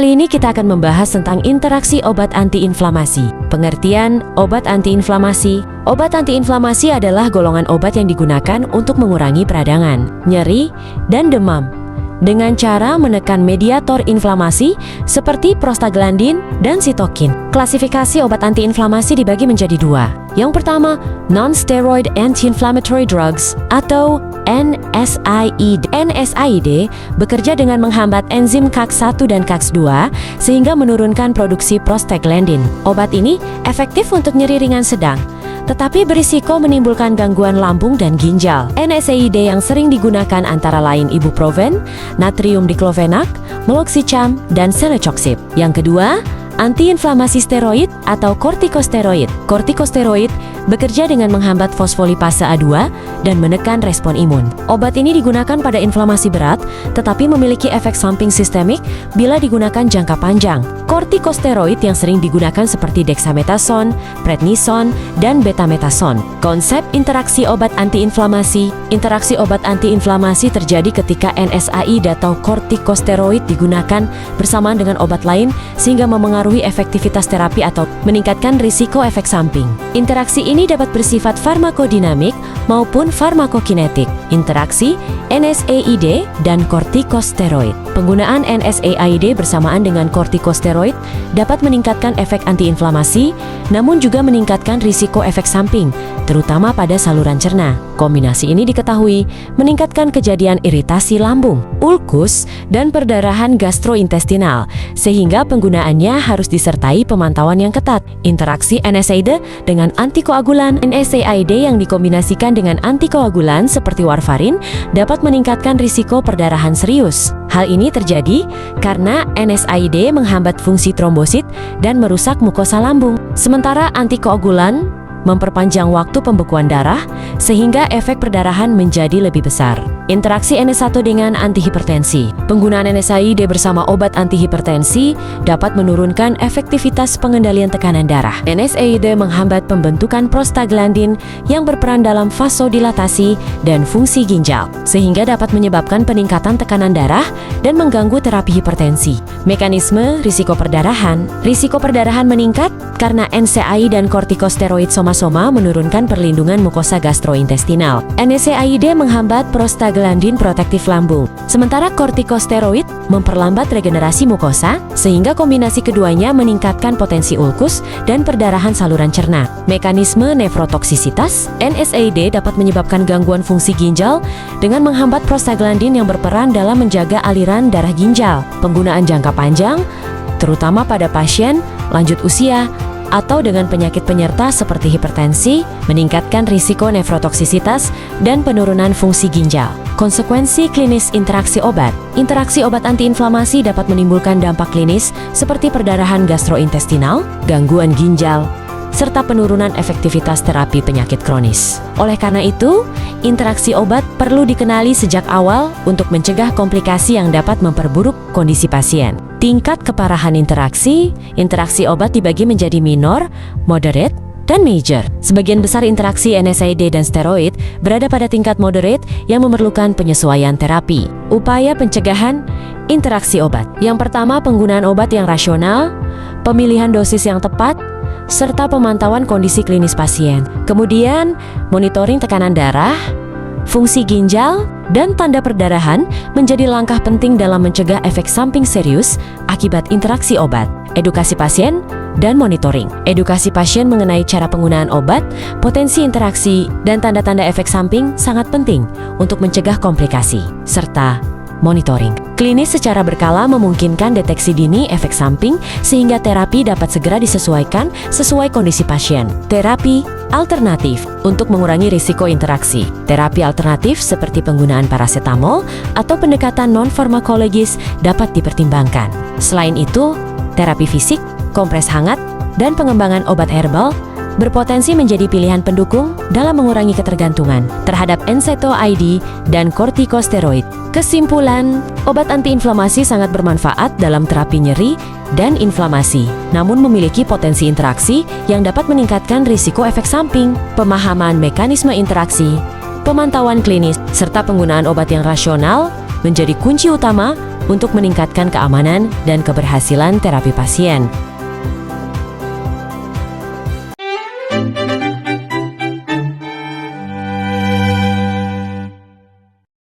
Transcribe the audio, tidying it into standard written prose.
Kali ini kita akan membahas tentang interaksi obat antiinflamasi. Pengertian obat antiinflamasi. Obat antiinflamasi adalah golongan obat yang digunakan untuk mengurangi peradangan, nyeri, dan demam dengan cara menekan mediator inflamasi seperti prostaglandin dan sitokin. Klasifikasi obat antiinflamasi dibagi menjadi dua. Yang pertama, non-steroid anti-inflammatory drugs atau NSAID. NSAID bekerja dengan menghambat enzim KAX1 dan KAX2 sehingga menurunkan produksi prostaglandin. Obat ini efektif untuk nyeri ringan sedang, tetapi berisiko menimbulkan gangguan lambung dan ginjal. NSAID yang sering digunakan antara lain ibuprofen, natrium diclofenac, meloxicam, dan celecoxib. Yang kedua, antiinflamasi steroid atau kortikosteroid. Kortikosteroid bekerja dengan menghambat fosfolipase A2 dan menekan respon imun. Obat ini digunakan pada inflamasi berat, tetapi memiliki efek samping sistemik bila digunakan jangka panjang. Kortikosteroid yang sering digunakan seperti dexamethasone, prednison, dan betamethasone. Konsep interaksi obat antiinflamasi. Interaksi obat antiinflamasi terjadi ketika NSAID atau kortikosteroid digunakan bersamaan dengan obat lain sehingga memengaruhi efektivitas terapi atau meningkatkan risiko efek samping. Interaksi ini dapat bersifat farmakodinamik maupun farmakokinetik. Interaksi NSAID dan kortikosteroid. Penggunaan NSAID bersamaan dengan kortikosteroid dapat meningkatkan efek antiinflamasi, namun juga meningkatkan risiko efek samping, terutama pada saluran cerna. Kombinasi ini diketahui meningkatkan kejadian iritasi lambung, ulkus, dan perdarahan gastrointestinal, sehingga penggunaannya harus disertai pemantauan yang ketat. Interaksi NSAID dengan antikoagulan. NSAID yang dikombinasikan dengan antikoagulan seperti warfarin dapat meningkatkan risiko perdarahan serius. Hal ini terjadi karena NSAID menghambat fungsi trombosit dan merusak mukosa lambung. Sementara antikoagulan memperpanjang waktu pembekuan darah sehingga efek perdarahan menjadi lebih besar. Interaksi NS1 dengan antihipertensi. Penggunaan NSAID bersama obat antihipertensi dapat menurunkan efektivitas pengendalian tekanan darah. NSAID menghambat pembentukan prostaglandin yang berperan dalam vasodilatasi dan fungsi ginjal, sehingga dapat menyebabkan peningkatan tekanan darah dan mengganggu terapi hipertensi. Mekanisme risiko perdarahan. Risiko perdarahan meningkat karena NSAID dan kortikosteroid soma-soma menurunkan perlindungan mukosa gastrointestinal. NSAID menghambat prostaglandin protektif lambung, sementara kortikosteroid memperlambat regenerasi mukosa, sehingga kombinasi keduanya meningkatkan potensi ulkus dan perdarahan saluran cerna. Mekanisme nefrotoksisitas. NSAID dapat menyebabkan gangguan fungsi ginjal dengan menghambat prostaglandin yang berperan dalam menjaga aliran darah ginjal. Penggunaan jangka panjang, terutama pada pasien lanjut usia atau dengan penyakit penyerta seperti hipertensi, meningkatkan risiko nefrotoksisitas dan penurunan fungsi ginjal. Konsekuensi klinis interaksi obat. Interaksi obat antiinflamasi dapat menimbulkan dampak klinis seperti perdarahan gastrointestinal, gangguan ginjal, serta penurunan efektivitas terapi penyakit kronis. Oleh karena itu, interaksi obat perlu dikenali sejak awal untuk mencegah komplikasi yang dapat memperburuk kondisi pasien. Tingkat keparahan interaksi obat dibagi menjadi minor, moderate, dan major. Sebagian besar interaksi NSAID dan steroid berada pada tingkat moderate yang memerlukan penyesuaian terapi. Upaya pencegahan interaksi obat. Yang pertama, penggunaan obat yang rasional, pemilihan dosis yang tepat, serta pemantauan kondisi klinis pasien. Kemudian, monitoring tekanan darah, fungsi ginjal, dan tanda perdarahan menjadi langkah penting dalam mencegah efek samping serius akibat interaksi obat. Edukasi pasien dan monitoring. Edukasi pasien mengenai cara penggunaan obat, potensi interaksi, dan tanda-tanda efek samping sangat penting untuk mencegah komplikasi, serta monitoring. Klinis secara berkala memungkinkan deteksi dini efek samping sehingga terapi dapat segera disesuaikan sesuai kondisi pasien. Terapi alternatif untuk mengurangi risiko interaksi. Terapi alternatif seperti penggunaan paracetamol atau pendekatan non-farmakologis dapat dipertimbangkan. Selain itu, terapi fisik, kompres hangat, dan pengembangan obat herbal berpotensi menjadi pilihan pendukung dalam mengurangi ketergantungan terhadap NSAID dan kortikosteroid. Kesimpulan, obat antiinflamasi sangat bermanfaat dalam terapi nyeri dan inflamasi, namun memiliki potensi interaksi yang dapat meningkatkan risiko efek samping. Pemahaman mekanisme interaksi, pemantauan klinis, serta penggunaan obat yang rasional menjadi kunci utama untuk meningkatkan keamanan dan keberhasilan terapi pasien.